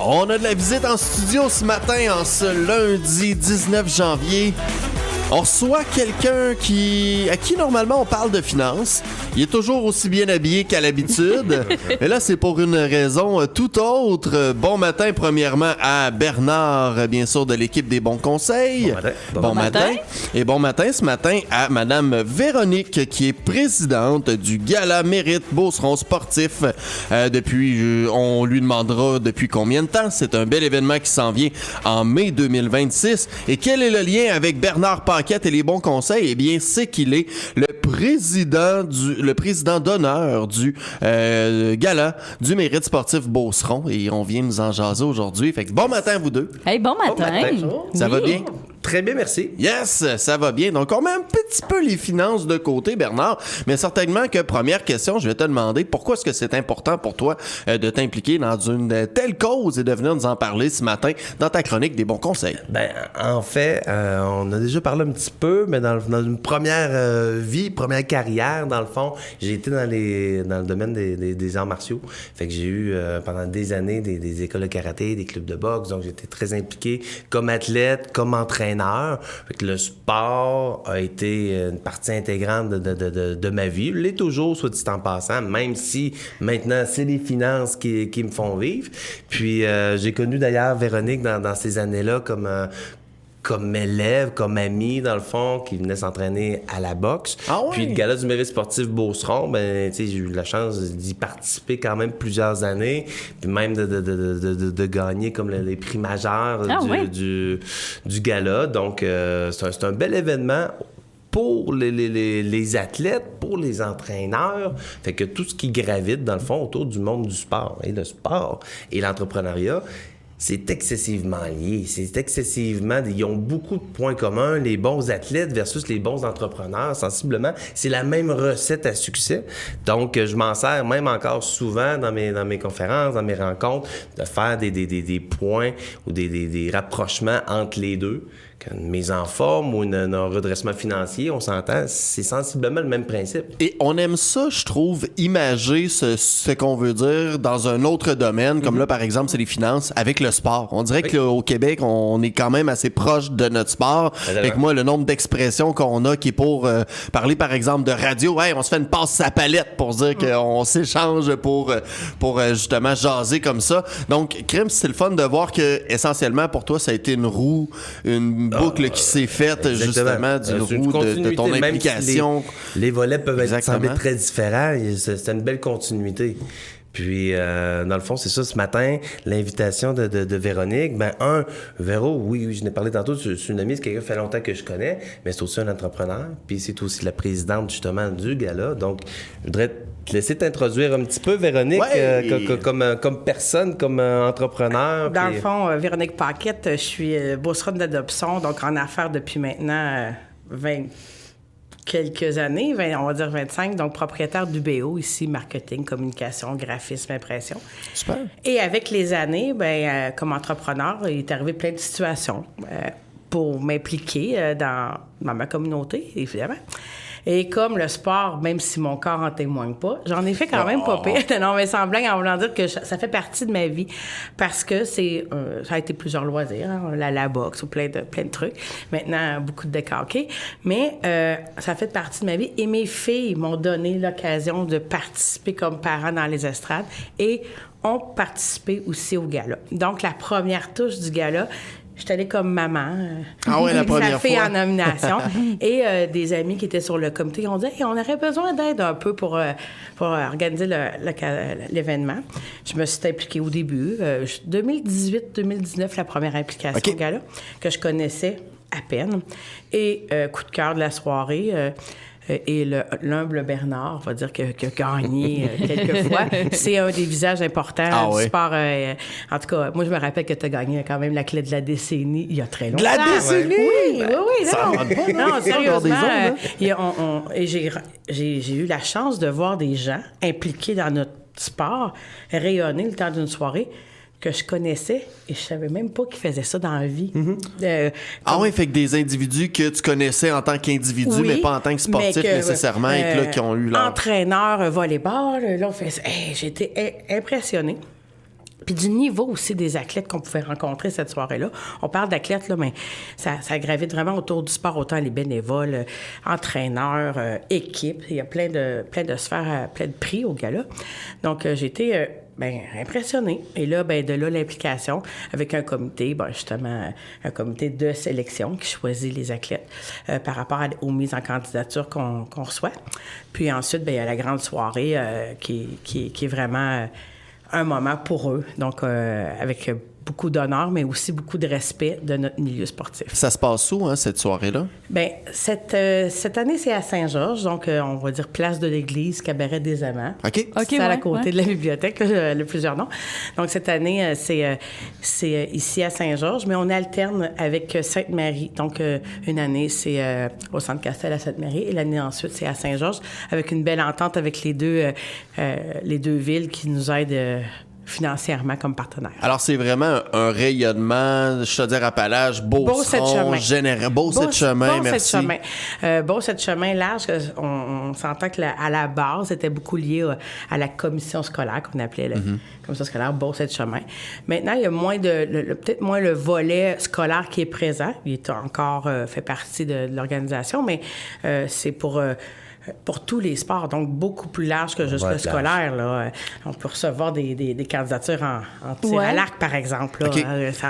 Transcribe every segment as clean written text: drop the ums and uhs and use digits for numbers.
On a de la visite en studio ce matin, en ce lundi 19 janvier. On reçoit quelqu'un à qui normalement on parle de finances. Il est toujours aussi bien habillé qu'à l'habitude. Mais là, c'est pour une raison tout autre. Bon matin, premièrement, à Bernard, bien sûr, de l'équipe des bons conseils. Bon matin. Et bon matin ce matin à Madame Véronique, qui est présidente du Gala Mérite Beauceron sportif. On lui demandera depuis combien de temps. C'est un bel événement qui s'en vient en mai 2026. Et quel est le lien avec Bernard Paquette et les bons conseils? Eh bien, c'est qu'il est le président d'honneur du Gala du Mérite sportif Beauceron. Et on vient nous en jaser aujourd'hui. Fait que bon matin à vous deux. Hey, bon matin. Ça va bien? Très bien, merci. Yes, ça va bien. Donc, on met un petit peu les finances de côté, Bernard. Mais certainement que, première question, je vais te demander pourquoi est-ce que c'est important pour toi de t'impliquer dans une telle cause et de venir nous en parler ce matin dans ta chronique des bons conseils? Ben, en fait, on a déjà parlé un petit peu, mais dans une première première carrière, dans le fond, j'ai été dans le domaine des arts martiaux. Fait que j'ai eu pendant des années des écoles de karaté, des clubs de boxe. Donc, j'étais très impliqué comme athlète, comme entraîneur. Fait que le sport a été une partie intégrante de ma vie. Il l'est toujours, soit dit en passant, même si maintenant, c'est les finances qui me font vivre. Puis, j'ai connu d'ailleurs Véronique dans ces années-là comme élève, comme ami, dans le fond, qui venait s'entraîner à la boxe. Ah ouais? Puis le Gala du Mérite sportif Beauceron, ben, tu sais, j'ai eu la chance d'y participer quand même plusieurs années, puis même de gagner comme les prix majeurs du Gala. Donc, c'est un bel événement pour les athlètes, pour les entraîneurs. Fait que tout ce qui gravite, dans le fond, autour du monde du sport. Et le sport et l'entrepreneuriat, c'est excessivement lié. Ils ont beaucoup de points communs, les bons athlètes versus les bons entrepreneurs. Sensiblement, c'est la même recette à succès. Donc, je m'en sers même encore souvent dans mes conférences, dans mes rencontres, de faire des points ou des rapprochements entre les deux. Une mise en forme ou un redressement financier, on s'entend, c'est sensiblement le même principe. Et on aime ça, je trouve, imager ce qu'on veut dire dans un autre domaine, comme là, par exemple, c'est les finances, avec le sport. On dirait qu'au Québec, on est quand même assez proche de notre sport. Fait que moi, le nombre d'expressions qu'on a qui est pour parler, par exemple, de radio, hey, on se fait une passe à palette pour dire qu'on s'échange pour justement jaser comme ça. Donc, Crème, c'est le fun de voir que, essentiellement, pour toi, ça a été une roue, une boucle qui s'est faite justement d'une roue de ton implication. Si les volets peuvent sembler très différents, c'est une belle continuité. Puis, dans le fond, c'est ça, ce matin, l'invitation de Véronique. Véro, oui, je n'ai parlé tantôt, c'est une amie, c'est quelqu'un qui fait longtemps que je connais, mais c'est aussi un entrepreneur, puis c'est aussi la présidente, justement, du gala. Donc, je voudrais te laisser t'introduire un petit peu, Véronique, comme personne, comme entrepreneur. Dans le fond, Véronique Paquette, je suis beauceronne d'adoption, donc en affaires depuis maintenant 20 quelques années, on va dire 25, donc propriétaire d'UBO ici, marketing, communication, graphisme, impression. Super. Et avec les années, comme entrepreneur, il est arrivé plein de situations pour m'impliquer dans ma communauté, évidemment. Et comme le sport, même si mon corps en témoigne pas, j'en ai fait quand même pas pire. Non, mais sans blague, en voulant dire que ça fait partie de ma vie. Parce que ça a été plusieurs loisirs, la boxe ou plein de trucs. Maintenant, beaucoup de décalqués. Mais ça fait partie de ma vie. Et mes filles m'ont donné l'occasion de participer comme parents dans les estrades et ont participé aussi au gala. Donc, la première touche du gala, j'étais allée comme maman. La première fille fois. en nomination. Et des amis qui étaient sur le comité ont dit hey, on aurait besoin d'aide un peu pour organiser l'événement. Je me suis impliquée au début. 2018-2019, la première implication au gala, que je connaissais à peine. Et coup de cœur de la soirée. Et l'humble Bernard, on va dire, qui a gagné quelques fois. C'est un des visages importants du sport. En tout cas, moi, je me rappelle que tu as gagné quand même la clé de la décennie il y a très longtemps. De la décennie? Oui. Non, sérieusement. Et j'ai eu la chance de voir des gens impliqués dans notre sport rayonner le temps d'une soirée que je connaissais et je savais même pas qu'ils faisaient ça dans la vie. Fait que des individus que tu connaissais en tant qu'individu, mais pas en tant que sportif nécessairement, et que, là, qui ont eu leur... Entraîneur volleyball, là, on fait... j'ai été impressionnée. Puis du niveau aussi des athlètes qu'on pouvait rencontrer cette soirée-là. On parle d'athlètes, là, mais ça gravite vraiment autour du sport, autant les bénévoles, entraîneurs, équipes. Il y a plein de sphères, plein de prix au gala. Donc, j'ai été impressionnée. Et là, de là, l'implication avec un comité, justement, un comité de sélection qui choisit les athlètes par rapport aux mises en candidature qu'on reçoit. Puis ensuite, il y a la grande soirée qui est vraiment... un moment pour eux, donc avec beaucoup d'honneur, mais aussi beaucoup de respect de notre milieu sportif. Ça se passe où, cette soirée-là? Bien, cette année, c'est à Saint-Georges, donc on va dire place de l'église, cabaret des Amants. OK. C'est à côté de la bibliothèque, là, plusieurs noms. Donc cette année, c'est ici à Saint-Georges, mais on alterne avec Sainte-Marie. Donc une année, c'est au Centre Castel à Sainte-Marie, et l'année ensuite, c'est à Saint-Georges, avec une belle entente avec les deux villes qui nous aident financièrement comme partenaire. Alors, c'est vraiment un rayonnement, je te dire, Appalaches, Beauceron, général, Beau-Sept-Chemin, merci. Beau-Sept-Chemin large, on s'entend que à la base, c'était beaucoup lié à la commission scolaire qu'on appelait la commission scolaire Beau-Sept-Chemin. Maintenant, il y a peut-être moins le volet scolaire qui est présent. Il est encore fait partie de l'organisation, mais c'est pour tous les sports, donc beaucoup plus large que juste le scolaire. Là. On peut recevoir des candidatures en tir à l'arc, par exemple. Là. Okay.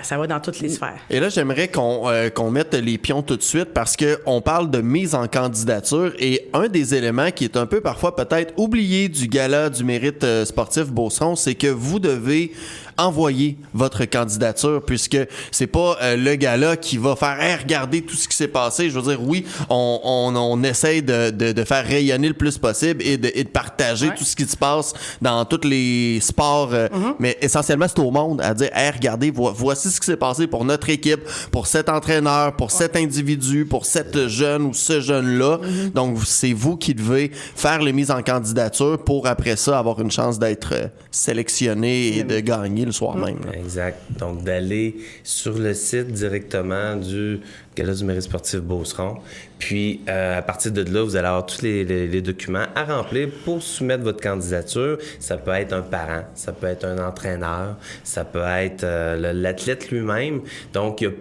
Ça va dans toutes les sphères. Et là, j'aimerais qu'on mette les pions tout de suite parce qu'on parle de mise en candidature et un des éléments qui est un peu parfois peut-être oublié du gala du mérite sportif Beauceron, c'est que vous devez envoyer votre candidature puisque c'est pas le gala qui va faire regarder tout ce qui s'est passé. Je veux dire, oui, on essaye de faire rayonner le plus possible et de partager tout ce qui se passe dans tous les sports, mais essentiellement c'est au monde à dire regardez, voici ce qui s'est passé pour notre équipe, pour cet entraîneur, pour cet individu, pour cette jeune ou ce jeune-là. Donc c'est vous qui devez faire les mises en candidature pour après ça avoir une chance d'être sélectionné et de gagner le soir même. Exact. Donc, d'aller sur le site directement du Gala du mérite sportif Beauceron. Puis, à partir de là, vous allez avoir tous les documents à remplir pour soumettre votre candidature. Ça peut être un parent, ça peut être un entraîneur, ça peut être l'athlète lui-même. Donc, il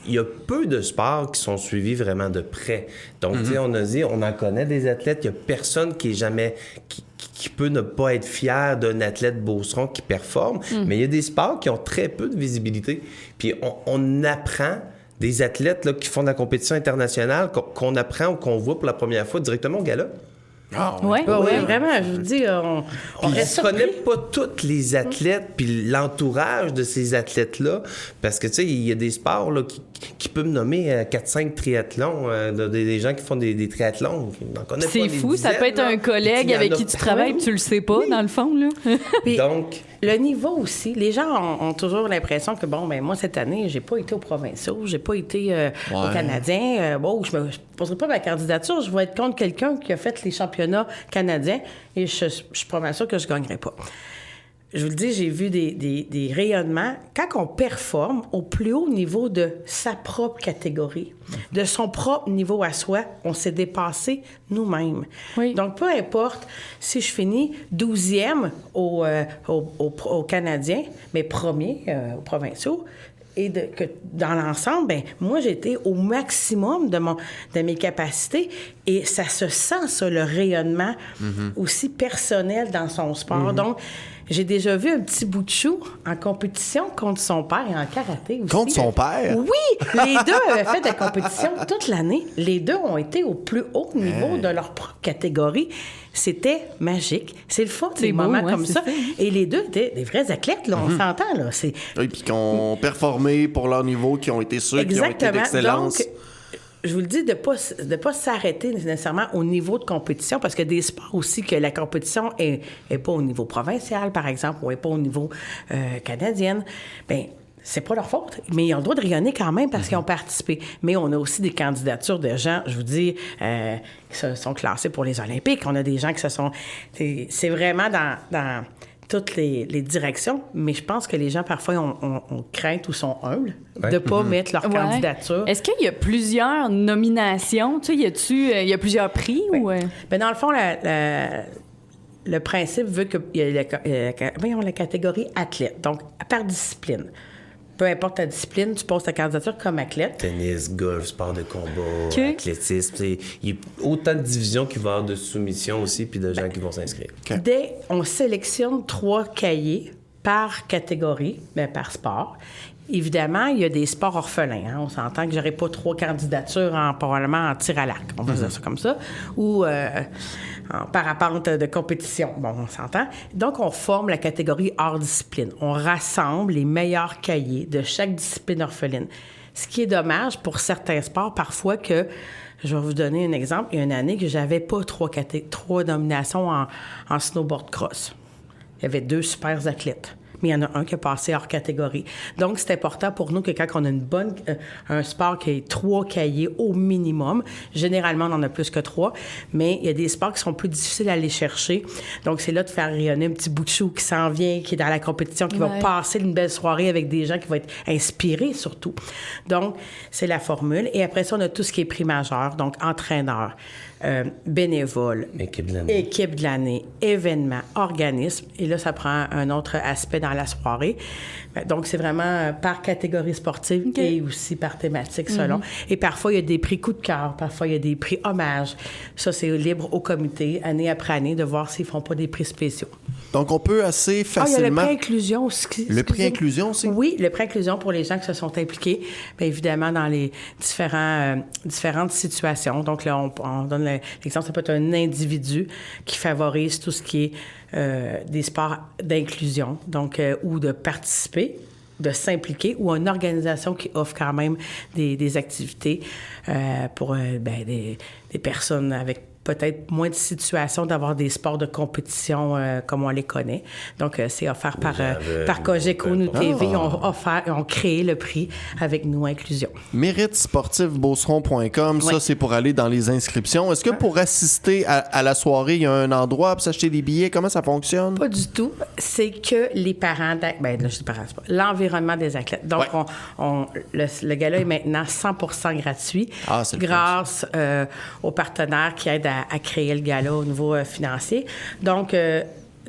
y a peu de sports qui sont suivis vraiment de près. Donc, on a dit, on en connaît des athlètes. Il n'y a personne qui est jamais... qui peut ne pas être fier d'un athlète Beauceron qui performe, mais il y a des sports qui ont très peu de visibilité. Puis on apprend des athlètes là, qui font de la compétition internationale, qu'on apprend ou qu'on voit pour la première fois directement au gala. Oui, vraiment, je vous dis, on ne connaît pas tous les athlètes puis l'entourage de ces athlètes-là, parce que, tu sais, il y a des sports là, qui peuvent nommer 4-5 triathlons, des gens qui font des triathlons. On en connaît pas. C'est fou, ça peut être un collègue avec qui tu travailles et tu le sais pas, dans le fond. Là. Puis, donc, le niveau aussi, les gens ont toujours l'impression que, moi, cette année, j'ai pas été aux provinciaux, j'ai pas été aux Canadiens. Je ne poserai pas ma candidature, je vais être contre quelqu'un qui a fait les championnats canadiens et je suis pas mal sûre que je gagnerai pas. Je vous le dis, j'ai vu des rayonnements. Quand on performe au plus haut niveau de sa propre catégorie, de son propre niveau à soi, on s'est dépassé nous-mêmes. Oui. Donc, peu importe si je finis 12e aux Canadiens, mais premier aux provinciaux, et que dans l'ensemble, moi, j'étais au maximum de mes capacités et ça se sent, ça, le rayonnement aussi personnel dans son sport. Donc, j'ai déjà vu un petit bout de chou en compétition contre son père et en karaté aussi. Contre son père? Oui! Les deux avaient fait de la compétition toute l'année. Les deux ont été au plus haut niveau de leur propre catégorie. C'était magique. C'est le fun, des moments comme ça. Et les deux étaient des vrais athlètes, là, on s'entend. Là. Oui, puis qui ont performé pour leur niveau, qui ont été ceux qui ont été d'excellence. Donc, je vous le dis, de pas s'arrêter nécessairement au niveau de compétition, parce qu'il y a des sports aussi que la compétition est pas au niveau provincial, par exemple, ou est pas au niveau canadien. C'est pas leur faute, mais ils ont le droit de rayonner quand même parce qu'ils ont participé. Mais on a aussi des candidatures de gens, je vous dis, qui se sont classés pour les Olympiques. On a des gens qui se sont... C'est vraiment dans toutes les directions, mais je pense que les gens, parfois, ont crainte ou sont humbles de ne pas mettre leur candidature. Est-ce qu'il y a plusieurs nominations? Tu sais, il y a plusieurs prix? Ou... Dans le fond, le principe veut qu'il y ait la catégorie athlète, donc par discipline. Peu importe ta discipline, tu poses ta candidature comme athlète. Tennis, golf, sport de combat, athlétisme. Il y a autant de divisions qu'il va y avoir de soumissions aussi, puis de gens qui vont s'inscrire. On sélectionne 3 cahiers par catégorie, par sport. Évidemment, il y a des sports orphelins. Hein. On s'entend que j'aurais pas 3 candidatures probablement en tir à l'arc. On va dire ça comme ça. Ou en parapente de compétition. Bon, on s'entend. Donc, on forme la catégorie hors discipline. On rassemble les meilleurs cahiers de chaque discipline orpheline. Ce qui est dommage pour certains sports, parfois que... Je vais vous donner un exemple. Il y a une année que j'avais pas 3 nominations en snowboard cross. Il y avait 2 super athlètes. Mais il y en a un qui a passé hors catégorie. Donc, c'est important pour nous que quand on a un sport qui a 3 cahiers au minimum, généralement, on en a plus que 3, mais il y a des sports qui sont plus difficiles à aller chercher. Donc, c'est là de faire rayonner un petit bout de chou qui s'en vient, qui est dans la compétition, qui va passer une belle soirée avec des gens qui vont être inspirés, surtout. Donc, c'est la formule. Et après ça, on a tout ce qui est prix majeur, donc entraîneur, bénévole, équipe de l'année, événement, organisme. Et là, ça prend un autre aspect dans la soirée. Donc, c'est vraiment par catégorie sportive et aussi par thématique selon. Et parfois, il y a des prix coup de cœur, parfois, il y a des prix hommage. Ça, c'est libre au comité, année après année, de voir s'ils ne font pas des prix spéciaux. Donc, on peut assez facilement... il y a le prix inclusion aussi. Le prix inclusion aussi? Oui, le prix inclusion pour les gens qui se sont impliqués, bien évidemment, dans les différentes situations. Donc, là, on donne l'exemple, ça peut être un individu qui favorise tout ce qui est des sports d'inclusion, donc, ou de participer, de s'impliquer, ou une organisation qui offre quand même des activités pour des personnes avec peut-être moins de situations d'avoir des sports de compétition comme on les connaît. Donc, c'est offert par Cogeco, nous TV. Ils ont créé le prix avec nous, Inclusion. Méritsportifbeauceron.com, ça, c'est pour aller dans les inscriptions. Est-ce que pour assister à la soirée, il y a un endroit pour s'acheter des billets? Comment ça fonctionne? Pas du tout. C'est que les parents... l'environnement des athlètes. Donc, le gala est maintenant 100% gratuit grâce aux partenaires qui aident à créer le gala au niveau financier. Donc,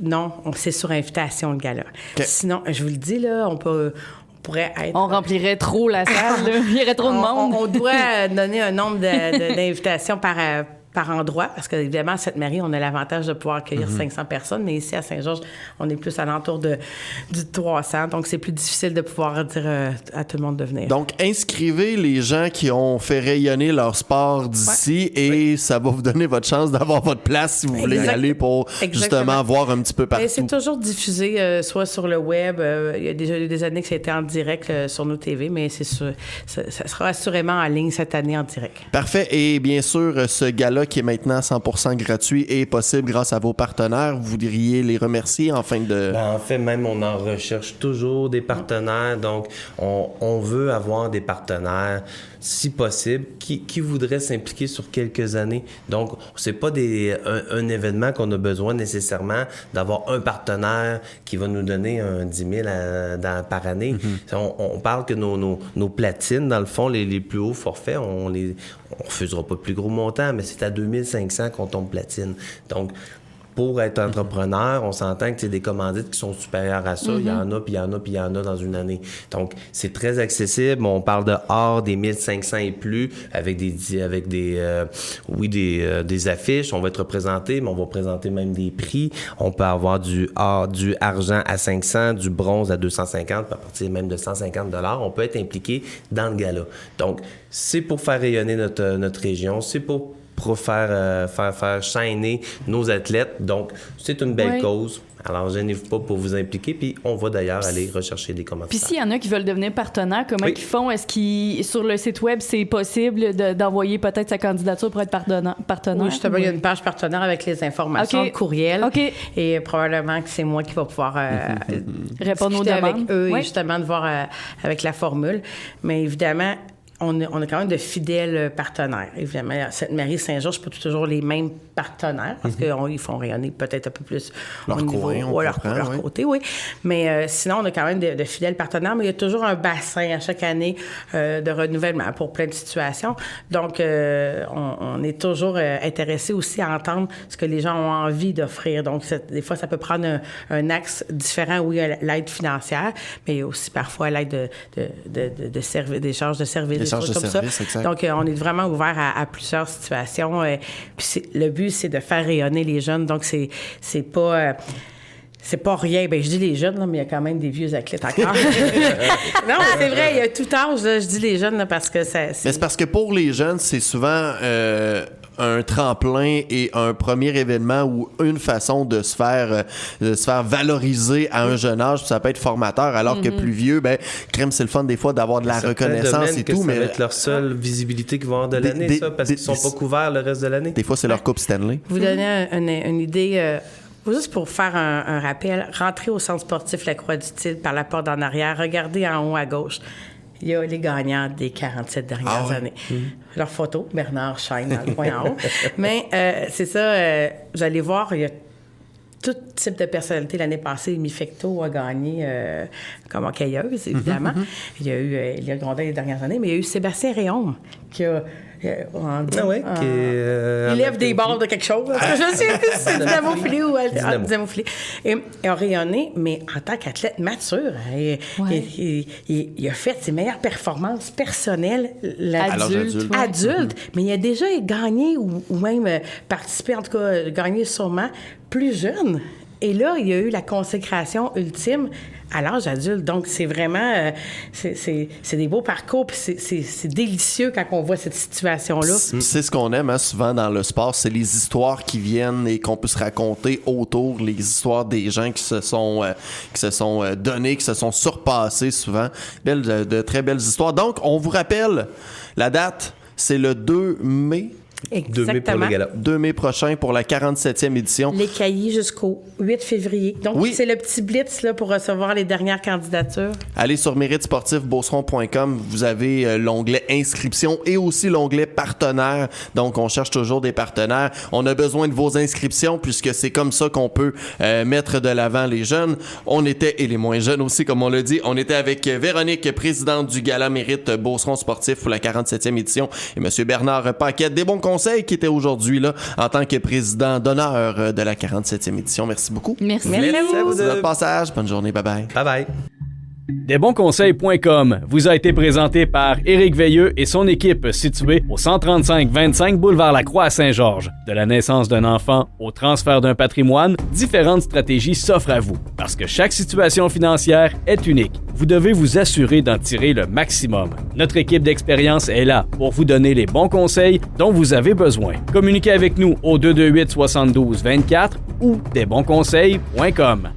non, c'est sur invitation, le gala. Sinon, je vous le dis, là, on pourrait être... On remplirait trop la salle, là. Il y aurait trop de monde. On doit donner un nombre d'invitations par endroit, parce qu'évidemment, à Sainte-Marie, on a l'avantage de pouvoir accueillir 500 personnes, mais ici, à Saint-Georges, on est plus à l'entour du 300, donc c'est plus difficile de pouvoir dire à tout le monde de venir. Donc, inscrivez les gens qui ont fait rayonner leur sport d'ici et ça va vous donner votre chance d'avoir votre place si vous voulez y aller pour justement voir un petit peu partout. Et c'est toujours diffusé, soit sur le web, il y a déjà eu des années que c'était en direct sur nos TV, mais c'est sûr, ça sera assurément en ligne cette année en direct. Parfait. Et bien sûr, ce gala qui est maintenant 100% gratuit et possible grâce à vos partenaires. Vous voudriez les remercier en fin de... En fait, même, on en recherche toujours des partenaires. Donc, on veut avoir des partenaires, si possible, qui voudraient s'impliquer sur quelques années. Donc, c'est pas un événement qu'on a besoin nécessairement d'avoir un partenaire qui va nous donner un 10 000 par année. On parle que nos platines, dans le fond, les plus hauts forfaits, on refusera pas de plus gros montants, mais c'est à 2500 qu'on tombe platine. Donc, pour être entrepreneur, on s'entend que c'est des commandites qui sont supérieures à ça. Il y en a, puis il y en a, puis il y en a dans une année. Donc, c'est très accessible. On parle de hors des 1500 et plus, avec des affiches. On va être représenté, mais on va présenter même des prix. On peut avoir du argent à 500, du bronze à 250, puis à partir même de 150 $. On peut être impliqué dans le gala. Donc, c'est pour faire rayonner notre région. C'est pour faire shiner nos athlètes. Donc, c'est une belle cause. Alors, gênez-vous pas pour vous impliquer. Puis, on va d'ailleurs aller rechercher des commanditaires. Puis, s'il y en a qui veulent devenir partenaires, comment ils font? Est-ce sur le site web, c'est possible d'envoyer peut-être sa candidature pour être partenaire? Oui, justement, il y a une page partenaire avec les informations, le courriel. Et probablement que c'est moi qui va pouvoir répondre aux demandes avec eux et justement de voir avec la formule. Mais évidemment, on a quand même de fidèles partenaires. Évidemment, Sainte-Marie, Saint-Georges, c'est pas toujours les mêmes partenaires parce qu'ils font rayonner peut-être un peu plus leur au niveau leur côté, oui. Mais sinon, on a quand même de fidèles partenaires, mais il y a toujours un bassin à chaque année de renouvellement pour plein de situations. Donc, on est toujours intéressé aussi à entendre ce que les gens ont envie d'offrir. Donc, des fois, ça peut prendre un axe différent où il y a l'aide financière, mais il y a aussi parfois l'aide de services, des charges de services, des choses comme ça. Exact. Donc, on est vraiment ouvert à plusieurs situations. Puis le but, c'est de faire rayonner les jeunes. Donc, c'est pas rien. Ben, je dis les jeunes, là, mais il y a quand même des vieux athlètes encore. Non, c'est vrai, il y a tout âge. Là, je dis les jeunes là, parce que ça. Mais c'est parce que pour les jeunes, c'est souvent un tremplin et un premier événement ou une façon de se faire valoriser à un jeune âge. Ça peut être formateur, alors que plus vieux, crème, c'est le fun des fois d'avoir de la reconnaissance et tout. Ça va être leur seule visibilité qu'ils vont avoir de l'année, parce qu'ils sont pas couverts le reste de l'année. Des fois, c'est leur Coupe Stanley. Vous donnez une idée. Juste pour faire un rappel, rentrez au centre sportif La Croix-du-Til par la porte en arrière, regardez en haut à gauche. Il y a les gagnants des 47 dernières années. Leur photo, Bernard Schein dans le coin en haut. Mais c'est ça, vous allez voir, il y a tout type de personnalité. L'année passée, Mifecto a gagné comme hockeyeuse, évidemment. Il y a eu Elia Grondin les dernières années, mais il y a eu Sébastien Réaume qui a... il lève des balles de quelque chose. Je sais plus si c'est Dynamo-Philly ou Dynamo-Philly. Et a rayonné, mais en tant qu'athlète mature. Il a fait ses meilleures performances personnelles adulte. Mais il a déjà gagné ou même participé, en tout cas, gagné sûrement plus jeune. Et là, il y a eu la consécration ultime à l'âge adulte. Donc, c'est vraiment... c'est des beaux parcours, puis c'est délicieux quand on voit cette situation-là. C'est ce qu'on aime souvent dans le sport, c'est les histoires qui viennent et qu'on peut se raconter autour, les histoires des gens qui se sont donnés, qui se sont surpassés souvent. De très belles histoires. Donc, on vous rappelle, la date, c'est le 2 mai. Exactement. 2 mai pour le gala. 2 mai prochain pour la 47e édition. Les cahiers jusqu'au 8 février. Donc, c'est le petit blitz là, pour recevoir les dernières candidatures. Allez sur méritesportifbeauceron.com. Vous avez l'onglet inscription et aussi l'onglet partenaires. Donc, on cherche toujours des partenaires. On a besoin de vos inscriptions puisque c'est comme ça qu'on peut mettre de l'avant les jeunes. Et les moins jeunes aussi, comme on l'a dit. On était avec Véronique, présidente du Gala Mérite Beauceron Sportif pour la 47e édition, et M. Bernard Paquette, des bons conseils, qui était aujourd'hui là en tant que président d'honneur de la 47e édition. Merci beaucoup. Merci à vous de votre passage. Bonne journée. Bye-bye. Bye-bye. Desbonsconseils.com vous a été présenté par Éric Veilleux et son équipe située au 135-25 boulevard Lacroix à Saint-Georges. De la naissance d'un enfant au transfert d'un patrimoine, différentes stratégies s'offrent à vous. Parce que chaque situation financière est unique, vous devez vous assurer d'en tirer le maximum. Notre équipe d'expérience est là pour vous donner les bons conseils dont vous avez besoin. Communiquez avec nous au 228-72-24 ou desbonsconseils.com.